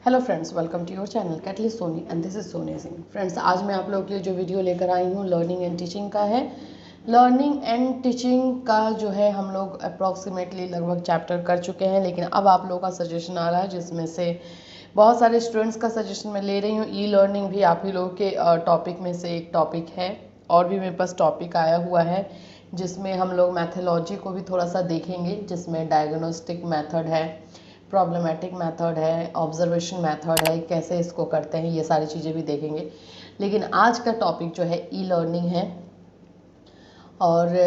Hello friends, welcome to your channel Catalyst Soni and this is Sonia Singh. Friends, आज मैं आप लोगों के लिए जो वीडियो लेकर आई हूँ लर्निंग एंड टीचिंग का है। लर्निंग एंड टीचिंग का जो है हम लोग अप्रॉक्सीमेटली लगभग चैप्टर कर चुके हैं, लेकिन अब आप लोगों का सजेशन आ रहा है जिसमें से बहुत सारे स्टूडेंट्स का सजेशन मैं ले रही हूँ। ई लर्निंग भी आप ही लोगों के टॉपिक में से एक टॉपिक है, और भी मेरे पास टॉपिक आया हुआ है जिसमें हम लोग मैथोलॉजी को भी थोड़ा सा देखेंगे, जिसमें डायग्नोस्टिक मेथड है, प्रॉब्लमेटिक मेथड है, ऑब्जर्वेशन मेथड है, कैसे इसको करते हैं, ये सारी चीज़ें भी देखेंगे। लेकिन आज का टॉपिक जो है ई लर्निंग है, और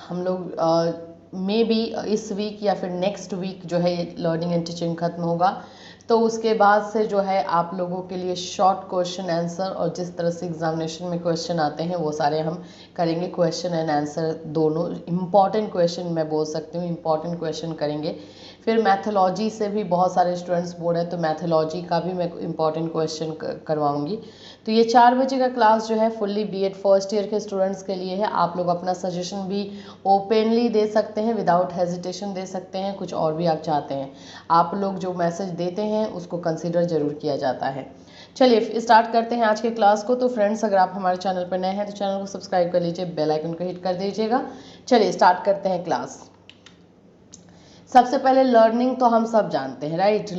हम लोग मे बी इस वीक या फिर नेक्स्ट वीक जो है ये लर्निंग एंड टीचिंग खत्म होगा, तो उसके बाद से जो है आप लोगों के लिए शॉर्ट क्वेश्चन आंसर और जिस तरह से एग्जामिनेशन में क्वेश्चन आते हैं वो सारे हम करेंगे। क्वेश्चन एंड आंसर दोनों इम्पॉर्टेंट क्वेश्चन, मैं बोल सकती हूँ इम्पॉर्टेंट क्वेश्चन करेंगे। फिर मैथोलॉजी से भी बहुत सारे स्टूडेंट्स बोल रहे हैं, तो मैथोलॉजी का भी मैं इम्पॉर्टेंट क्वेश्चन करवाऊंगी। तो ये 4 बजे का क्लास जो है फुल्ली बीएड फर्स्ट ईयर के स्टूडेंट्स के लिए है। आप लोग अपना सजेशन भी ओपनली दे सकते हैं, विदाउट हेजिटेशन दे सकते हैं। कुछ और भी आप चाहते हैं, आप लोग जो मैसेज देते हैं उसको कंसिडर जरूर किया जाता है। चलिए स्टार्ट करते हैं आज के क्लास को। तो फ्रेंड्स, अगर आप हमारे चैनल पर नए हैं तो चैनल को सब्सक्राइब कर लीजिए, बेल आइकन को हिट कर दीजिएगा। चलिए स्टार्ट करते हैं क्लास। सबसे पहले लर्निंग तो हम सब जानते हैं, राइट।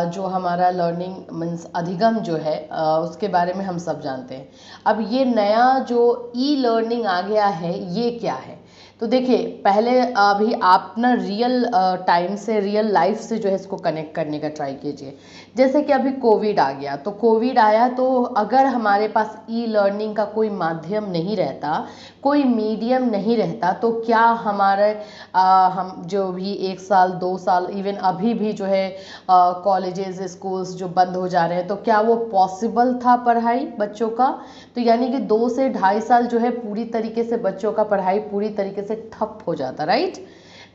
जो हमारा लर्निंग मीन्स अधिगम जो है उसके बारे में हम सब जानते हैं। अब ये नया जो ई लर्निंग आ गया है, ये क्या है? तो देखिए, पहले अभी आप ना रियल टाइम से, रियल लाइफ से जो है इसको कनेक्ट करने का ट्राई कीजिए। जैसे कि अभी कोविड आ गया, तो कोविड आया तो अगर हमारे पास ई लर्निंग का कोई माध्यम नहीं रहता, कोई मीडियम नहीं रहता, तो क्या हमारे हम जो भी 1 साल 2 साल इवन अभी भी जो है कॉलेजेस स्कूल्स जो बंद हो जा रहे हैं, तो क्या वो पॉसिबल था पढ़ाई बच्चों का? तो यानी कि 2 से 2.5 साल जो है पूरी तरीके से बच्चों का पढ़ाई पूरी तरीके से ठप हो जाता, राइट।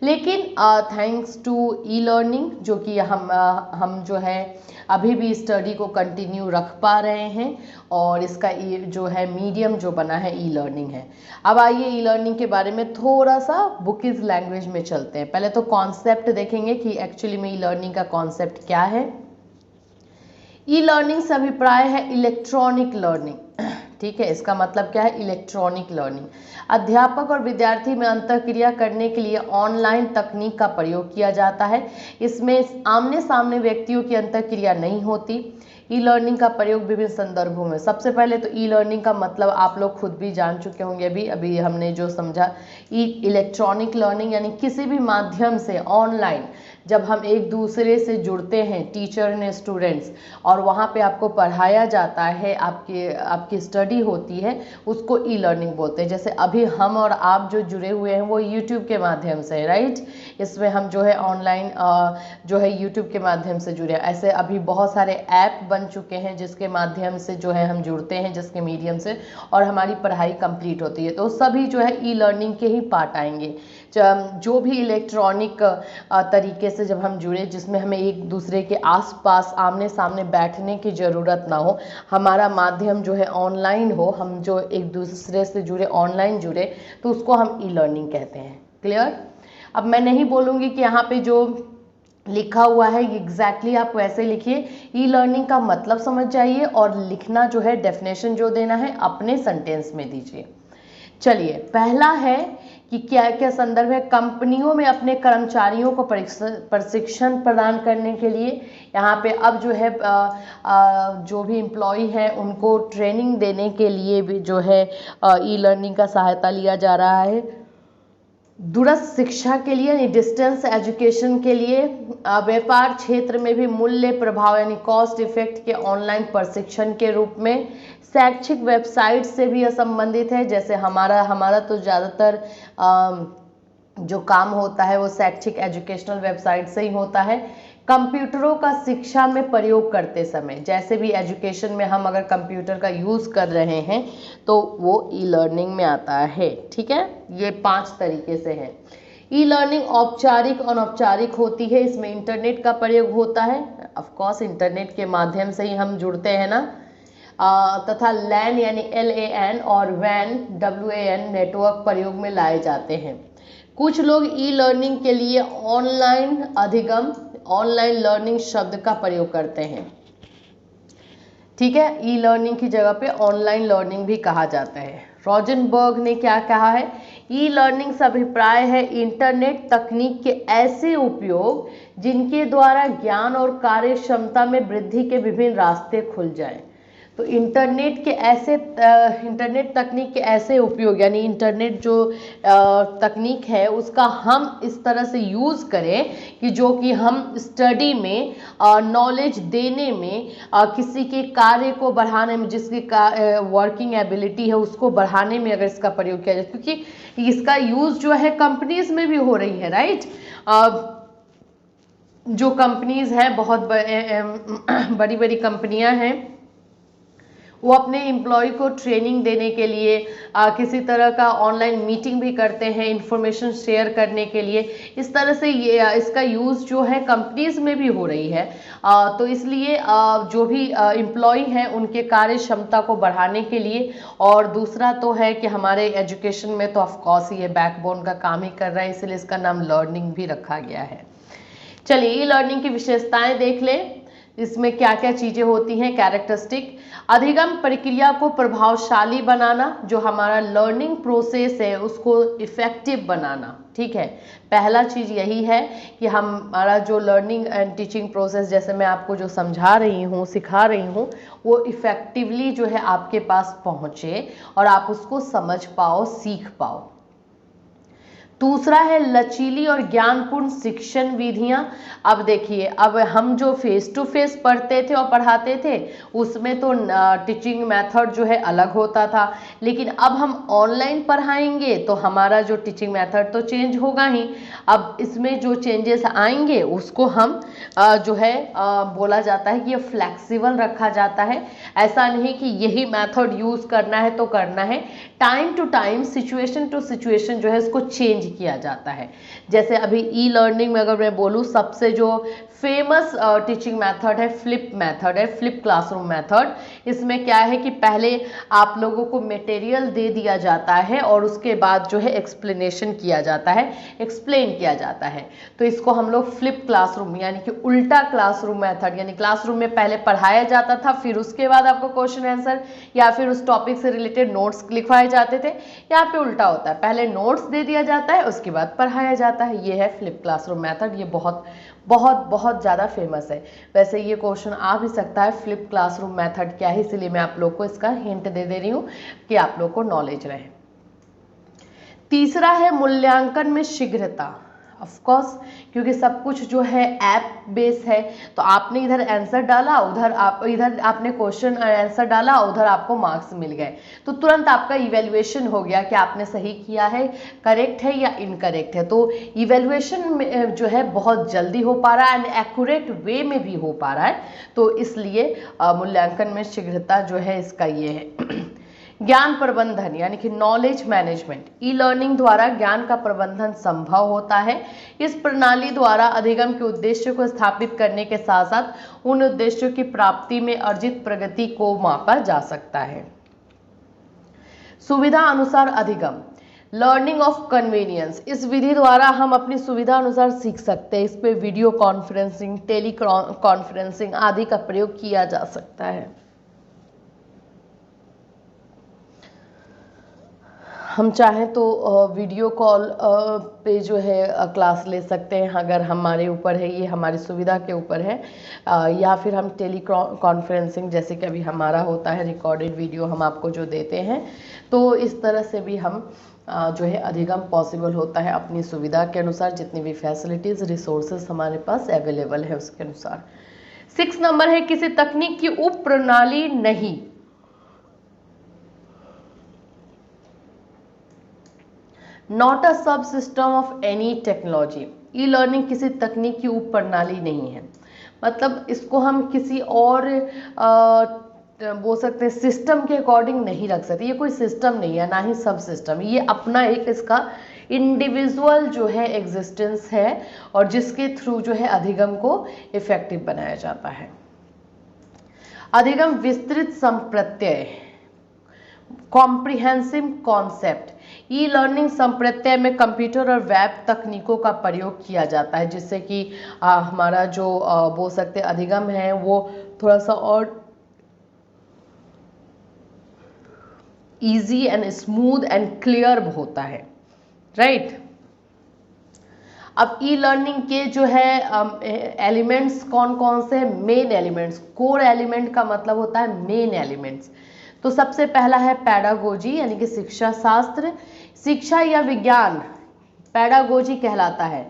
लेकिन थैंक्स टू ई लर्निंग, जो कि हम जो है अभी भी स्टडी को कंटिन्यू रख पा रहे हैं, और इसका जो है मीडियम जो बना है ई लर्निंग है। अब आइए ई लर्निंग के बारे में थोड़ा सा बुकिश लैंग्वेज में चलते हैं। पहले तो कॉन्सेप्ट देखेंगे कि एक्चुअली में ई लर्निंग का कॉन्सेप्ट क्या है। ई लर्निंग से अभिप्राय है इलेक्ट्रॉनिक लर्निंग, ठीक है। इसका मतलब क्या है? Electronic learning. अध्यापक और विद्यार्थी में अंतःक्रिया करने के लिए ऑनलाइन तकनीक का प्रयोग किया जाता है। इसमें आमने सामने व्यक्तियों की अंतःक्रिया नहीं होती। ई लर्निंग का प्रयोग विभिन्न संदर्भों में। सबसे पहले तो ई लर्निंग का मतलब आप लोग खुद भी जान चुके होंगे, अभी हमने जो समझा। इलेक्ट्रॉनिक लर्निंग यानी किसी भी माध्यम से ऑनलाइन जब हम एक दूसरे से जुड़ते हैं, टीचर ने स्टूडेंट्स, और वहाँ पे आपको पढ़ाया जाता है, आपकी स्टडी होती है, उसको ई लर्निंग बोलते हैं। जैसे अभी हम और आप जो जुड़े हुए हैं वो यूट्यूब के माध्यम से, राइट। इसमें हम जो है ऑनलाइन जो है यूट्यूब के माध्यम से जुड़े हैं। ऐसे अभी बहुत सारे ऐप बन चुके हैं जिसके माध्यम से जो है हम जुड़ते हैं, जिसके मीडियम से, और हमारी पढ़ाई कंप्लीट होती है। तो सभी जो है ई लर्निंग के ही पार्ट आएंगे। जो भी इलेक्ट्रॉनिक तरीके से जब हम जुड़े, जिसमें हमें एक दूसरे के आसपास आमने सामने बैठने की ज़रूरत ना हो, हमारा माध्यम जो है ऑनलाइन हो, हम जो एक दूसरे से जुड़े, ऑनलाइन जुड़े, तो उसको हम ई लर्निंग कहते हैं। क्लियर? अब मैं नहीं बोलूँगी कि यहाँ पे जो लिखा हुआ है एग्जैक्टली आप वैसे लिखिए। ई लर्निंग का मतलब समझ जाइए, और लिखना जो है, डेफिनेशन जो देना है अपने सेंटेंस में दीजिए। चलिए, पहला है कि क्या क्या संदर्भ है। कंपनियों में अपने कर्मचारियों को प्रशिक्षण प्रदान करने के लिए, यहाँ पे अब जो है जो भी एम्प्लॉय है उनको ट्रेनिंग देने के लिए भी जो है ई लर्निंग का सहायता लिया जा रहा है। दूरस्थ शिक्षा के लिए यानी डिस्टेंस एजुकेशन के लिए, व्यापार क्षेत्र में भी मूल्य प्रभाव यानी कॉस्ट इफेक्ट के ऑनलाइन प्रशिक्षण के रूप में, शैक्षिक वेबसाइट से भी यह संबंधित है। जैसे हमारा तो ज़्यादातर जो काम होता है वो शैक्षिक एजुकेशनल वेबसाइट से ही होता है। कंप्यूटरों का शिक्षा में प्रयोग करते समय, जैसे भी एजुकेशन में हम अगर कंप्यूटर का यूज़ कर रहे हैं तो वो ई लर्निंग में आता है, ठीक है। ये 5 तरीके से है। ई लर्निंग औपचारिक अनौपचारिक होती है। इसमें इंटरनेट का प्रयोग होता है, ऑफ कोर्स इंटरनेट के माध्यम से ही हम जुड़ते हैं ना। तथा LAN यानी LAN और WAN WAN नेटवर्क प्रयोग में लाए जाते हैं। कुछ लोग ई लर्निंग के लिए ऑनलाइन अधिगम, ऑनलाइन लर्निंग शब्द का प्रयोग करते हैं। ठीक है, ई लर्निंग की जगह पे ऑनलाइन लर्निंग भी कहा जाता है। रोजनबर्ग ने क्या कहा है, ई लर्निंग से अभिप्राय है इंटरनेट तकनीक के ऐसे उपयोग जिनके द्वारा ज्ञान और कार्य क्षमता में वृद्धि के विभिन्न रास्ते खुल जाएं। तो इंटरनेट तकनीक के ऐसे उपयोग, यानी इंटरनेट जो तकनीक है उसका हम इस तरह से यूज़ करें कि जो कि हम स्टडी में, नॉलेज देने में, किसी के कार्य को बढ़ाने में, जिसकी वर्किंग एबिलिटी है उसको बढ़ाने में अगर इसका प्रयोग किया जाए, क्योंकि इसका यूज़ जो है कंपनीज में भी हो रही है, राइट। जो कंपनीज हैं, बहुत बड़ी बड़ी कंपनियां हैं, वो अपने एम्प्लॉय को ट्रेनिंग देने के लिए किसी तरह का ऑनलाइन मीटिंग भी करते हैं इंफॉर्मेशन शेयर करने के लिए। इस तरह से ये इसका यूज़ जो है कंपनीज में भी हो रही है। तो इसलिए जो भी एम्प्लॉय हैं उनके कार्य क्षमता को बढ़ाने के लिए, और दूसरा तो है कि हमारे एजुकेशन में तो ऑफकोर्स ये बैकबोन का काम ही कर रहा है, इसलिए इसका नाम लर्निंग भी रखा गया है। चलिए ई लर्निंग की विशेषताएं देख लें, इसमें क्या क्या चीजें होती हैं। कैरेक्टरिस्टिक, अधिगम प्रक्रिया को प्रभावशाली बनाना, जो हमारा लर्निंग प्रोसेस है उसको इफेक्टिव बनाना। ठीक है, पहला चीज यही है कि हमारा जो लर्निंग एंड टीचिंग प्रोसेस, जैसे मैं आपको जो समझा रही हूँ, सिखा रही हूँ, वो इफेक्टिवली जो है आपके पास पहुँचे और आप उसको समझ पाओ, सीख पाओ। दूसरा है लचीली और ज्ञानपूर्ण शिक्षण विधियां। अब देखिए, अब हम जो फेस टू फेस पढ़ते थे और पढ़ाते थे उसमें तो टीचिंग मेथड जो है अलग होता था, लेकिन अब हम ऑनलाइन पढ़ाएंगे तो हमारा जो टीचिंग मेथड तो चेंज होगा ही। अब इसमें जो चेंजेस आएंगे उसको हम जो है बोला जाता है कि ये फ्लेक्सिबल रखा जाता है। ऐसा नहीं कि यही मेथड यूज करना है तो करना है, time to time, situation to situation जो है इसको चेंज किया जाता है। जैसे अभी ई लर्निंग में अगर मैं बोलूँ, सबसे जो फेमस टीचिंग मेथड है फ्लिप मेथड है, फ्लिप क्लासरूम मेथड। इसमें क्या है कि पहले आप लोगों को मटेरियल दे दिया जाता है और उसके बाद जो है एक्सप्लेनेशन किया जाता है, एक्सप्लेन किया जाता है। तो इसको हम लोग फ्लिप क्लासरूम यानी कि उल्टा क्लासरूम मेथड, यानी क्लासरूम में पहले पढ़ाया जाता था, फिर उसके बाद आपको क्वेश्चन आंसर या फिर उस टॉपिक से रिलेटेड नोट्स लिखवाए जाते थे। यहाँ पे उल्टा होता है, पहले नोट्स दे दिया जाता है उसके बाद पढ़ाया जाता है। ये है फ्लिप क्लासरूम मेथड, ये बहुत बहुत बहुत ज़्यादा फेमस है। वैसे ये क्वेश्चन आ भी सकता है फ्लिप क्लासरूम मेथड क्या है, इसलिए मैं आप लोग को इसका हिंट दे रही हूँ कि आप लोग को नॉलेज रहे। तीसरा है मूल्यांकन में शीघ्रता। ऑफ कोर्स, क्योंकि सब कुछ जो है ऐप बेस है, तो आपने इधर आंसर डाला, इधर आपने क्वेश्चन आंसर डाला, उधर आपको मार्क्स मिल गए, तो तुरंत आपका इवेल्युएशन हो गया कि आपने सही किया है, करेक्ट है या इनकरेक्ट है। तो इवेल्युएशन जो है बहुत जल्दी हो पा रहा है एंड एक्यूरेट वे में भी हो पा रहा है। तो इसलिए मूल्यांकन में शीघ्रता जो है इसका ये है। ज्ञान प्रबंधन यानी कि नॉलेज मैनेजमेंट, ई लर्निंग द्वारा ज्ञान का प्रबंधन संभव होता है। इस प्रणाली द्वारा अधिगम के उद्देश्य को स्थापित करने के साथ साथ उन उद्देश्यों की प्राप्ति में अर्जित प्रगति को मापा जा सकता है। सुविधा अनुसार अधिगम, लर्निंग ऑफ कन्वीनियंस, इस विधि द्वारा हम अपनी सुविधा अनुसार सीख सकते हैं। इस पे वीडियो कॉन्फ्रेंसिंग, टेली कॉन्फ्रेंसिंग आदि का प्रयोग किया जा सकता है। हम चाहें तो वीडियो कॉल पे जो है क्लास ले सकते हैं, अगर हमारे ऊपर है, ये हमारी सुविधा के ऊपर है। या फिर हम टेली कॉन्फ्रेंसिंग जैसे कि अभी हमारा होता है, रिकॉर्डेड वीडियो हम आपको जो देते हैं, तो इस तरह से भी हम जो है अधिगम पॉसिबल होता है अपनी सुविधा के अनुसार, जितनी भी फैसिलिटीज़ रिसोर्सेज हमारे पास अवेलेबल है उसके अनुसार। 6 नंबर है किसी तकनीक की उप प्रणाली नहीं। नॉट अ सब system of any technology, e learning किसी तकनीक की उप प्रणाली नहीं है। मतलब इसको हम किसी और बोल सकते हैं सिस्टम के अकॉर्डिंग नहीं रख सकते। ये कोई सिस्टम नहीं है, ना ही सब सिस्टम, ये अपना एक इसका इंडिविजुअल जो है एग्जिस्टेंस है और जिसके थ्रू जो है अधिगम को इफेक्टिव बनाया जाता है। अधिगम विस्तृत संप्रत्यय, कॉम्प्रिहेंसिव कॉन्सेप्ट, ई लर्निंग संप्रत्यय में कंप्यूटर और वेब तकनीकों का प्रयोग किया जाता है, जिससे कि हमारा जो बोल सकते अधिगम है वो थोड़ा सा और easy and smooth and clear होता है, राइट। अब ई लर्निंग के जो है एलिमेंट्स कौन कौन से हैं? मेन एलिमेंट्स, कोर एलिमेंट का मतलब होता है मेन एलिमेंट्स। तो सबसे पहला है पैडागोजी यानी कि शिक्षा शास्त्र। शिक्षा या विज्ञान पैडागोजी कहलाता है।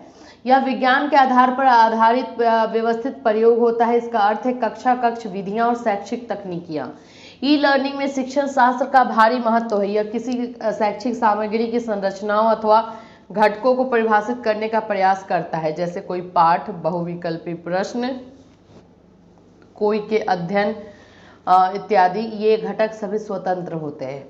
यह विज्ञान के आधार पर आधारित व्यवस्थित प्रयोग होता है। इसका अर्थ है कक्षा, कक्ष, विधियां और शैक्षिक तकनीकियां। ई लर्निंग में शिक्षण शास्त्र का भारी महत्व है। यह किसी शैक्षिक सामग्री की संरचनाओं अथवा घटकों को परिभाषित करने का प्रयास करता है, जैसे कोई पाठ, बहुविकल्पी प्रश्न, कोई के अध्ययन इत्यादि। ये घटक सभी स्वतंत्र होते हैं।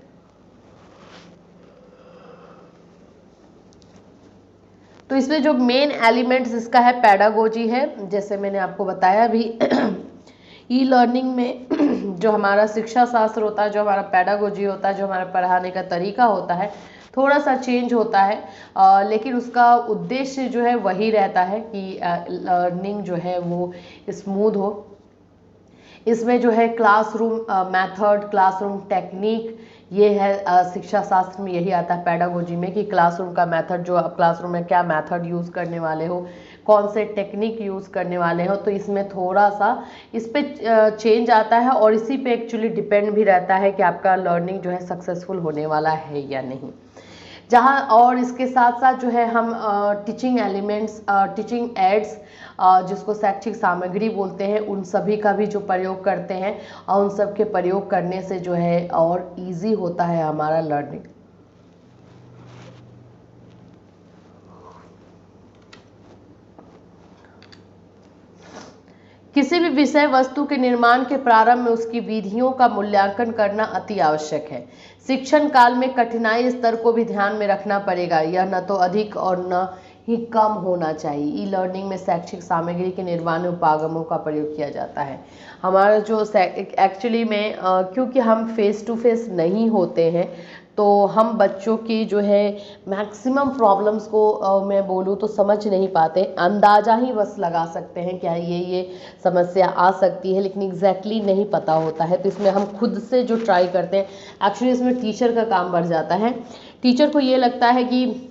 तो इसमें जो मेन एलिमेंट्स इसका है पैडागोजी है, जैसे मैंने आपको बताया भी। ई लर्निंग में जो हमारा शिक्षा शास्त्र होता है, जो हमारा पैडागोजी होता है, जो हमारा पढ़ाने का तरीका होता है, थोड़ा सा चेंज होता है, लेकिन उसका उद्देश्य जो है वही रहता है कि लर्निंग जो है वो स्मूथ हो। इसमें जो है क्लासरूम मेथड, क्लासरूम टेक्निक, ये है शिक्षा शास्त्र में यही आता है पैडागोजी में, कि क्लासरूम का मेथड, जो आप क्लासरूम में क्या मेथड यूज़ करने वाले हो, कौन से टेक्निक यूज़ करने वाले हो। तो इसमें थोड़ा सा इस पे चेंज आता है और इसी पे एक्चुअली डिपेंड भी रहता है कि आपका लर्निंग जो है सक्सेसफुल होने वाला है या नहीं। जहाँ और इसके साथ साथ जो है हम टीचिंग एलिमेंट्स, टीचिंग एड्स, जिसको शैक्षिक सामग्री बोलते हैं, उन सभी का भी जो प्रयोग करते हैं, और उन सब के प्रयोग करने से जो है और इजी होता है हमारा लर्निंग। किसी भी विषय वस्तु के निर्माण के प्रारंभ में उसकी विधियों का मूल्यांकन करना अति आवश्यक है। शिक्षण काल में कठिनाई स्तर को भी ध्यान में रखना पड़ेगा। यह न तो अधिक और न ही कम होना चाहिए। ई लर्निंग में शैक्षिक सामग्री के निर्माण उपागमों का प्रयोग किया जाता है। हमारा जो एक्चुअली में क्योंकि हम फेस टू फेस नहीं होते हैं, तो हम बच्चों की जो है मैक्सिमम प्रॉब्लम्स को मैं बोलूँ तो समझ नहीं पाते, अंदाज़ा ही बस लगा सकते हैं क्या ये समस्या आ सकती है, लेकिन एग्जैक्टली नहीं पता होता है। तो इसमें हम खुद से जो ट्राई करते हैं, एक्चुअली इसमें टीचर का काम बढ़ जाता है। टीचर को ये लगता है कि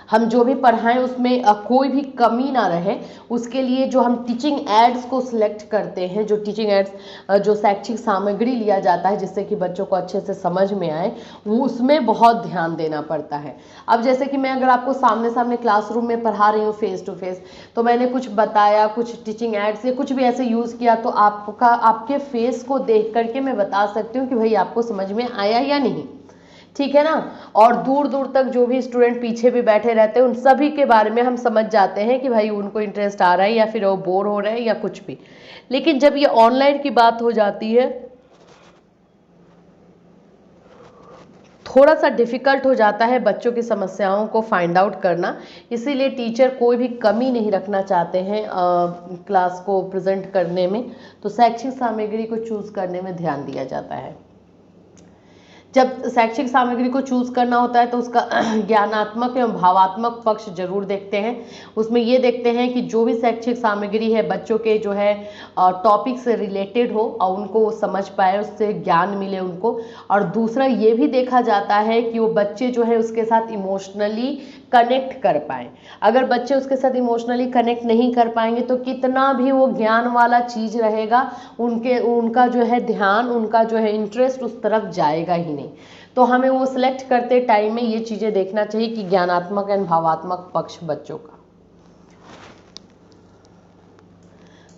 हम जो भी पढ़ाएं उसमें कोई भी कमी ना रहे, उसके लिए जो हम टीचिंग एड्स को सिलेक्ट करते हैं, जो टीचिंग एड्स जो शैक्षिक सामग्री लिया जाता है जिससे कि बच्चों को अच्छे से समझ में आए, वो उसमें बहुत ध्यान देना पड़ता है। अब जैसे कि मैं अगर आपको सामने सामने क्लासरूम में पढ़ा रही हूँ फेस टू फेस, तो मैंने कुछ बताया, कुछ टीचिंग एड्स या कुछ भी ऐसे यूज़ किया, तो आपके फेस को देख करके मैं बता सकती हूँ कि भाई आपको समझ में आया या नहीं, ठीक है ना। और दूर दूर तक जो भी स्टूडेंट पीछे भी बैठे रहते हैं, उन सभी के बारे में हम समझ जाते हैं कि भाई उनको इंटरेस्ट आ रहा है या फिर वो बोर हो रहे हैं या कुछ भी। लेकिन जब ये ऑनलाइन की बात हो जाती है, थोड़ा सा डिफिकल्ट हो जाता है बच्चों की समस्याओं को फाइंड आउट करना। इसीलिए टीचर कोई भी कमी नहीं रखना चाहते हैं क्लास को प्रेजेंट करने में, तो शैक्षिक सामग्री को चूज करने में ध्यान दिया जाता है। जब शैक्षिक सामग्री को चूज करना होता है तो उसका ज्ञानात्मक एवं भावात्मक पक्ष जरूर देखते हैं। उसमें ये देखते हैं कि जो भी शैक्षिक सामग्री है बच्चों के जो है टॉपिक से रिलेटेड हो और उनको वो समझ पाए, उससे ज्ञान मिले उनको। और दूसरा ये भी देखा जाता है कि वो बच्चे जो है उसके साथ इमोशनली कनेक्ट कर पाए। अगर बच्चे उसके साथ इमोशनली कनेक्ट नहीं कर पाएंगे तो कितना भी वो ज्ञान वाला चीज रहेगा, उनका जो है ध्यान, उनका जो है इंटरेस्ट उस तरफ जाएगा ही नहीं। तो हमें वो सिलेक्ट करते टाइम में ये चीजें देखना चाहिए कि ज्ञानात्मक एंड भावात्मक पक्ष बच्चों का।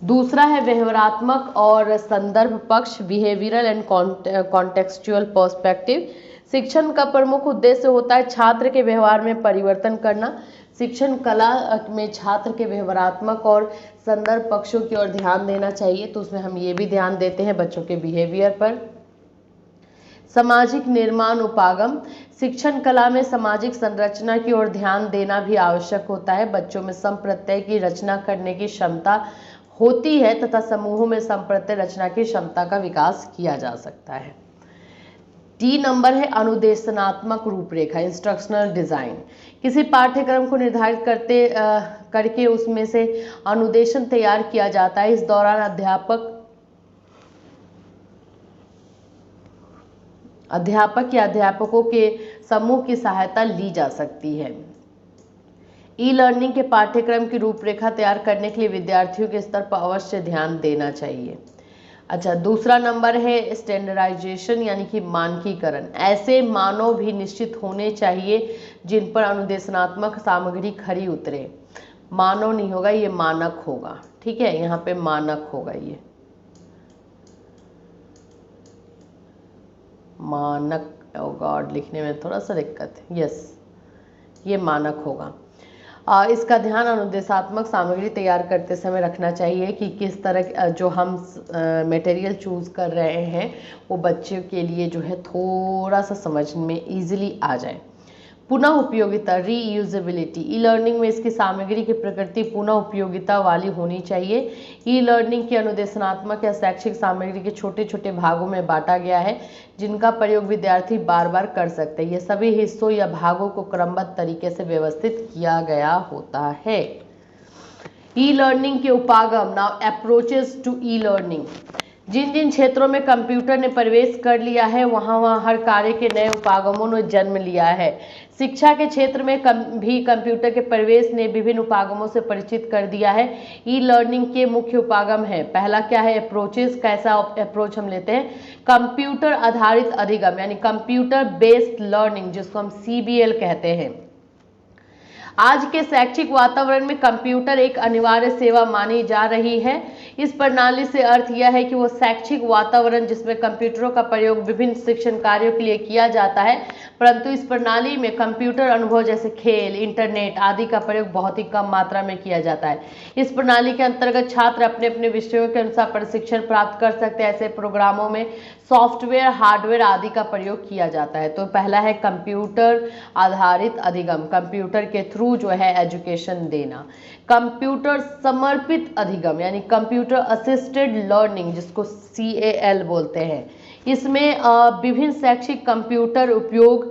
दूसरा है व्यवहारात्मक और संदर्भ पक्ष, बिहेवियरल एंड कॉन्टेक्सचुअल पर्सपेक्टिव। शिक्षण का प्रमुख उद्देश्य होता है छात्र के व्यवहार में परिवर्तन करना। शिक्षण कला में छात्र के व्यवहारात्मक और संदर्भ पक्षों की ओर ध्यान देना चाहिए। तो उसमें हम ये भी ध्यान देते हैं बच्चों के बिहेवियर पर। सामाजिक निर्माण उपागम, शिक्षण कला में सामाजिक संरचना की ओर ध्यान देना भी आवश्यक होता है। बच्चों में संप्रत्यय की रचना करने की क्षमता होती है, तथा समूहों में संप्रत्यय रचना की क्षमता का विकास किया जा सकता है। डी नंबर है अनुदेशनात्मक रूपरेखा, इंस्ट्रक्शनल डिजाइन। किसी पाठ्यक्रम को निर्धारित करके उसमें से अनुदेशन तैयार किया जाता है। इस दौरान अध्यापक या अध्यापकों के समूह की सहायता ली जा सकती है। ई लर्निंग के पाठ्यक्रम की रूपरेखा तैयार करने के लिए विद्यार्थियों के स्तर पर अवश्य ध्यान देना चाहिए। अच्छा, दूसरा नंबर है स्टैंडर्डाइजेशन यानी कि मानकीकरण। ऐसे मानव भी निश्चित होने चाहिए जिन पर अनुदेशनात्मक सामग्री खरी उतरे। मानव नहीं होगा, ये मानक होगा। ठीक है, यहाँ पे मानक होगा, ये मानक। ओ गॉड, लिखने में थोड़ा सा दिक्कत है। यस, ये मानक होगा। इसका ध्यान अनुदेशात्मक सामग्री तैयार करते समय रखना चाहिए कि किस तरह जो हम मटेरियल चूज कर रहे हैं वो बच्चे के लिए जो है थोड़ा सा समझ में इजीली आ जाए। पुनः उपयोगिता, रीयूजेबिलिटी। ई लर्निंग में इसकी सामग्री की प्रकृति पुनः उपयोगिता वाली होनी चाहिए। ई लर्निंग की अनुदेशनात्मक या शैक्षिक सामग्री के छोटे छोटे भागों में बांटा गया है जिनका प्रयोग विद्यार्थी बार बार कर सकते हैं। ये सभी हिस्सों या भागों को क्रमबद्ध तरीके से व्यवस्थित किया गया होता है। ई लर्निंग के उपागम, now approaches to e learning. जिन जिन क्षेत्रों में कंप्यूटर ने प्रवेश कर लिया है वहाँ हर कार्य के नए उपागमों ने जन्म लिया है। शिक्षा के क्षेत्र में भी कंप्यूटर के प्रवेश ने विभिन्न उपागमों से परिचित कर दिया है। ई लर्निंग के मुख्य उपागम है। पहला क्या है? अप्रोचेस। कैसा अप्रोच हम लेते हैं? कंप्यूटर आधारित अधिगम यानी कंप्यूटर बेस्ड लर्निंग, जिसको हम CBL कहते हैं। आज के शैक्षिक वातावरण में कंप्यूटर एक अनिवार्य सेवा मानी जा रही है। इस प्रणाली से अर्थ यह है कि वो शैक्षिक वातावरण जिसमें कंप्यूटरों का प्रयोग विभिन्न शिक्षण कार्यों के लिए किया जाता है, परंतु इस प्रणाली में कंप्यूटर अनुभव जैसे खेल, इंटरनेट आदि का प्रयोग बहुत ही कम मात्रा में किया जाता है। इस प्रणाली के अंतर्गत छात्र अपने अपने विषयों के अनुसार प्रशिक्षण प्राप्त कर सकते हैं। ऐसे प्रोग्रामों में सॉफ्टवेयर, हार्डवेयर आदि का प्रयोग किया जाता है। तो पहला है कंप्यूटर आधारित अधिगम, कंप्यूटर के थ्रू जो है एजुकेशन देना। कंप्यूटर समर्पित अधिगम यानी कंप्यूटर असिस्टेड लर्निंग, जिसको CAL बोलते हैं। इसमें विभिन्न शैक्षिक कंप्यूटर उपयोग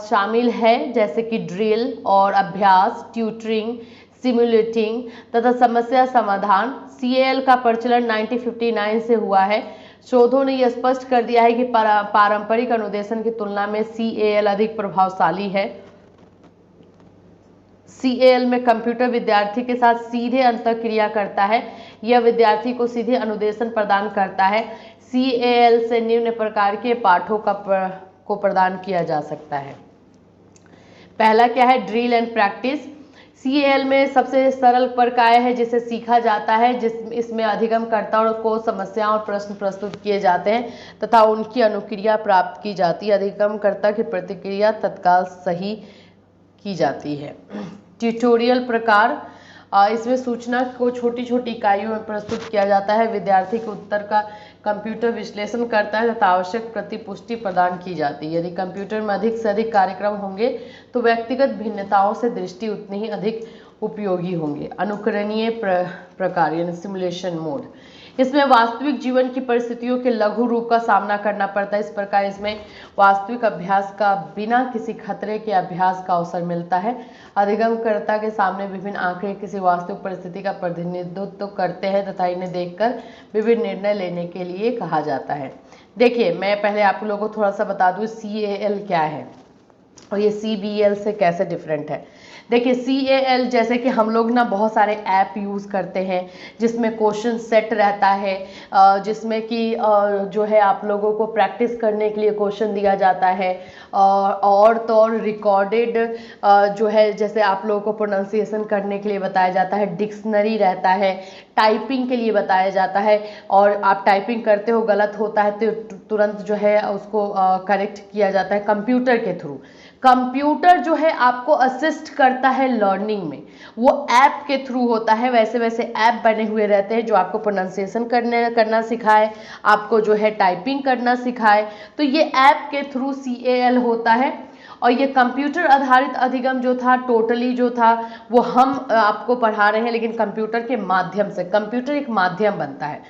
शामिल है, जैसे कि ड्रिल और अभ्यास, ट्यूटरिंग, सिमुलेटिंग तथा समस्या समाधान। CAL का प्रचलन 1959 से हुआ है। शोधों ने यह स्पष्ट कर दिया है कि पारंपरिक अनुदेशन की तुलना में CAL अधिक प्रभावशाली है। CAL में कंप्यूटर विद्यार्थी के साथ सीधे अंतःक्रिया करता है। यह विद्यार्थी को सीधे अनुदेशन प्रदान करता है। CAL से निम्न प्रकार के पाठों को प्रदान किया जा सकता है। पहला क्या है? Drill and practice. CAL में सबसे सरल प्रकार है जिसे सीखा जाता है, इसमें अधिगमकर्ताओं को समस्याएं और प्रश्न प्रस्तुत किए जाते हैं तथा उनकी अनुक्रिया प्राप्त की जाती है। अधिगमकर्ता की प्रतिक्रिया तत्काल सही की जाती है। ट्यूटोरियल प्रकार, इसमें सूचना को छोटी छोटी इकाइयों में प्रस्तुत किया जाता है। विद्यार्थी के उत्तर का कंप्यूटर विश्लेषण करता है तथा आवश्यक प्रतिपुष्टि प्रदान की जाती है। यदि कंप्यूटर में अधिक से अधिक कार्यक्रम होंगे तो व्यक्तिगत भिन्नताओं से दृष्टि उतनी ही अधिक उपयोगी होंगे। अनुकरणीय प्रकार यानी सिमुलेशन मोड, इसमें वास्तविक जीवन की परिस्थितियों के लघु रूप का सामना करना पड़ता है। इस प्रकार इसमें वास्तविक अभ्यास का बिना किसी खतरे के अभ्यास का अवसर मिलता है। अधिगमकर्ता के सामने विभिन्न आंकड़े किसी वास्तविक परिस्थिति का प्रतिनिधित्व करते हैं तथा इन्हें देखकर विभिन्न निर्णय लेने के लिए कहा जाता है। देखिए, मैं पहले आप लोगों को थोड़ा सा बता दूं CAL क्या है और ये CBL से कैसे डिफरेंट है। देखिए, CAL जैसे कि हम लोग ना बहुत सारे ऐप यूज़ करते हैं जिसमें क्वेश्चन सेट रहता है, जिसमें कि जो है आप लोगों को प्रैक्टिस करने के लिए क्वेश्चन दिया जाता है, और तो और रिकॉर्डेड जो है जैसे आप लोगों को प्रोनाउंसिएशन करने के लिए बताया जाता है, डिक्शनरी रहता है, टाइपिंग के लिए बताया जाता है, और आप टाइपिंग करते हो गलत होता है तो तुरंत जो है उसको करेक्ट किया जाता है कंप्यूटर के थ्रू। कंप्यूटर जो है आपको असिस्ट करता है लर्निंग में, वो ऐप के थ्रू होता है। वैसे वैसे ऐप बने हुए रहते हैं जो आपको प्रोनाउंसिएशन करना सिखाए, आपको जो है टाइपिंग करना सिखाए, तो ये ऐप के थ्रू CAL होता है। और ये कंप्यूटर आधारित अधिगम जो था टोटली जो था वो हम आपको पढ़ा रहे हैं, लेकिन कंप्यूटर के माध्यम से, कंप्यूटर एक माध्यम बनता है।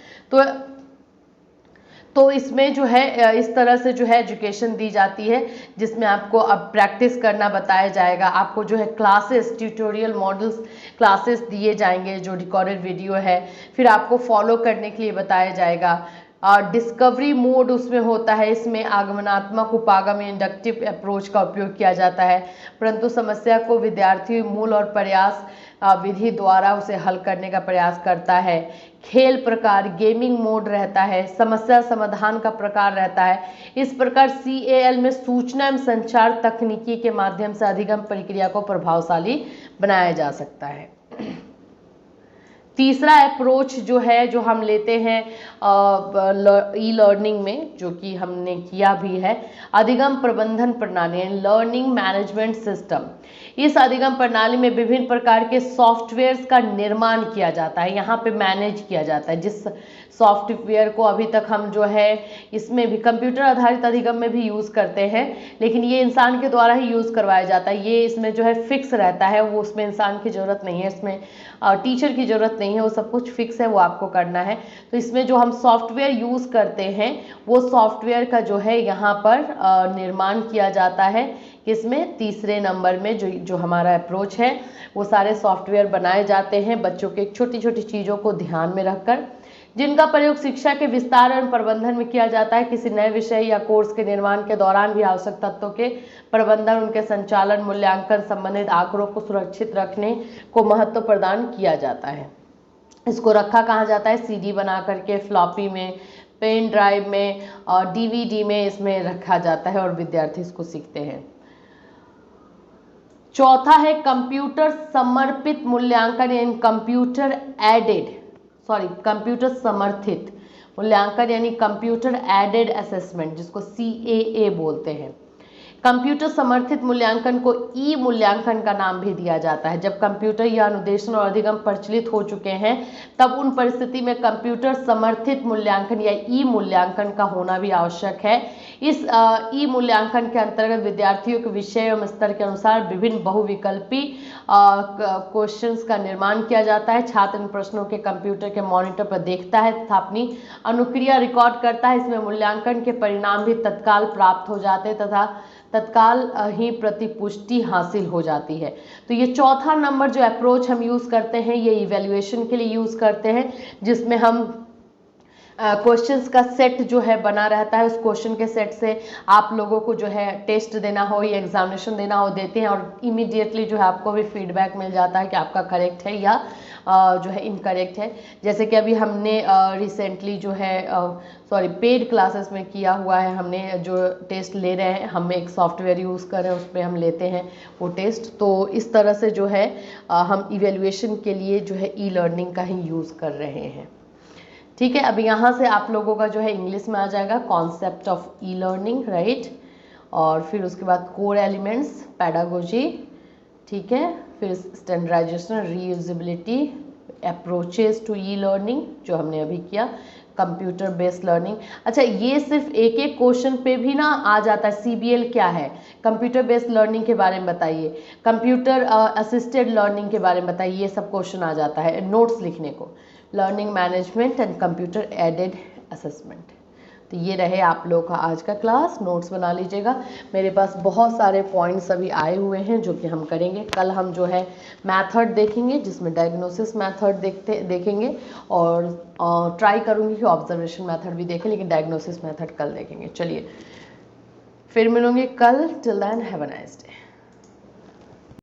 तो इसमें जो है इस तरह से जो है एजुकेशन दी जाती है, जिसमें आपको अब प्रैक्टिस करना बताया जाएगा, आपको जो है क्लासेस, ट्यूटोरियल मॉडल्स क्लासेस दिए जाएंगे जो रिकॉर्डेड वीडियो है, फिर आपको फॉलो करने के लिए बताया जाएगा। डिस्कवरी मोड उसमें होता है, इसमें आगमनात्मक, उपागम, इंडक्टिव अप्रोच का उपयोग किया जाता है, परंतु समस्या को विद्यार्थी मूल और प्रयास विधि द्वारा उसे हल करने का प्रयास करता है। खेल प्रकार गेमिंग मोड रहता है, समस्या समाधान का प्रकार रहता है। इस प्रकार CAL में सूचना एवं संचार तकनीकी के माध्यम से अधिगम प्रक्रिया को प्रभावशाली बनाया जा सकता है। तीसरा अप्रोच जो है, जो हम लेते हैं ई लर्निंग में, जो कि हमने किया भी है, अधिगम प्रबंधन प्रणाली, लर्निंग मैनेजमेंट सिस्टम। इस अधिगम प्रणाली में विभिन्न प्रकार के सॉफ्टवेयर्स का निर्माण किया जाता है, यहाँ पे मैनेज किया जाता है। जिस सॉफ्टवेयर को अभी तक हम जो है इसमें भी कंप्यूटर आधारित अधिगम में भी यूज़ करते हैं, लेकिन ये इंसान के द्वारा ही यूज़ करवाया जाता है। ये इसमें जो है फिक्स रहता है, वो उसमें इंसान की ज़रूरत नहीं है, इसमें टीचर की ज़रूरत नहीं है, वो सब कुछ फिक्स है, वो आपको करना है। तो इसमें जो हम सॉफ्टवेयर यूज़ करते हैं वो सॉफ्टवेयर का जो है यहाँ पर निर्माण किया जाता है। किसमें? तीसरे नंबर में जो हमारा अप्रोच है, वो सारे सॉफ्टवेयर बनाए जाते हैं बच्चों के छोटी छोटी चीज़ों को ध्यान में रखकर, जिनका प्रयोग शिक्षा के विस्तार और प्रबंधन में किया जाता है। किसी नए विषय या कोर्स के निर्माण के दौरान भी आवश्यक तत्वों के प्रबंधन, उनके संचालन, मूल्यांकन संबंधित आंकड़ों को सुरक्षित रखने को महत्व प्रदान किया जाता है। इसको रखा कहाँ जाता है? CD बना करके, फ्लॉपी में, पेन ड्राइव में और DVD में इसमें रखा जाता है और विद्यार्थी इसको सीखते हैं। चौथा है कंप्यूटर समर्पित मूल्यांकन, यानी कंप्यूटर समर्थित मूल्यांकन, यानी कंप्यूटर एडेड असेसमेंट, जिसको CAA बोलते हैं। कंप्यूटर समर्थित मूल्यांकन को ई मूल्यांकन का नाम भी दिया जाता है। जब कंप्यूटर या अनुदेशन और अधिगम प्रचलित हो चुके हैं, तब उन परिस्थिति में कंप्यूटर समर्थित मूल्यांकन या ई मूल्यांकन का होना भी आवश्यक है। इस ई मूल्यांकन के अंतर्गत विद्यार्थियों के विषय एवं स्तर के अनुसार विभिन्न बहुविकल्पी क्वेश्चंस का निर्माण किया जाता है। छात्र इन प्रश्नों के कंप्यूटर के मॉनिटर पर देखता है तथा अपनी अनुक्रिया रिकॉर्ड करता है। इसमें मूल्यांकन के परिणाम भी तत्काल प्राप्त हो जाते हैं तथा तत्काल ही प्रतिपुष्टि हासिल हो जाती है। तो ये चौथा नंबर जो अप्रोच हम यूज़ करते हैं, ये इवैल्यूएशन के लिए यूज़ करते हैं, जिसमें हम क्वेश्चंस का सेट जो है बना रहता है। उस क्वेश्चन के सेट से आप लोगों को जो है टेस्ट देना हो या एग्जामिनेशन देना हो, देते हैं और इमीडिएटली जो है आपको भी फीडबैक मिल जाता है कि आपका करेक्ट है या जो है इनकरेक्ट है। जैसे कि अभी हमने रिसेंटली जो है पेड क्लासेस में किया हुआ है, हमने जो टेस्ट ले रहे हैं, हम एक सॉफ्टवेयर यूज़ कर रहे हैं, उस पर हम लेते हैं वो टेस्ट। तो इस तरह से जो है हम इवेल्युएशन के लिए जो है ई लर्निंग का ही यूज़ कर रहे हैं। ठीक है, अब यहाँ से आप लोगों का जो है इंग्लिश में आ जाएगा concept of e learning, right, और फिर उसके बाद कोर एलिमेंट्स, पैडागोजी, ठीक है, फिर standardisation, reusability, approaches to e learning जो हमने अभी किया, कंप्यूटर बेस्ड लर्निंग। अच्छा, ये सिर्फ एक एक क्वेश्चन पे भी ना आ जाता है। CBL क्या है, कंप्यूटर बेस्ड लर्निंग के बारे में बताइए, कंप्यूटर असिस्टेड लर्निंग के बारे में बताइए, ये सब क्वेश्चन आ जाता है नोट्स लिखने को। Learning management and computer aided assessment. तो ये रहे आप लोग का आज का क्लास, नोट्स बना लीजिएगा। मेरे पास बहुत सारे पॉइंट्स अभी आए हुए हैं जो कि हम करेंगे। कल हम जो है मेथड देखेंगे, जिसमें डायग्नोसिस मेथड देखेंगे और ट्राई करूँगी कि ऑब्जर्वेशन मेथड भी देखें, लेकिन डायग्नोसिस मेथड कल देखेंगे। चलिए फिर मिलूंगी कल। Till then have a nice day.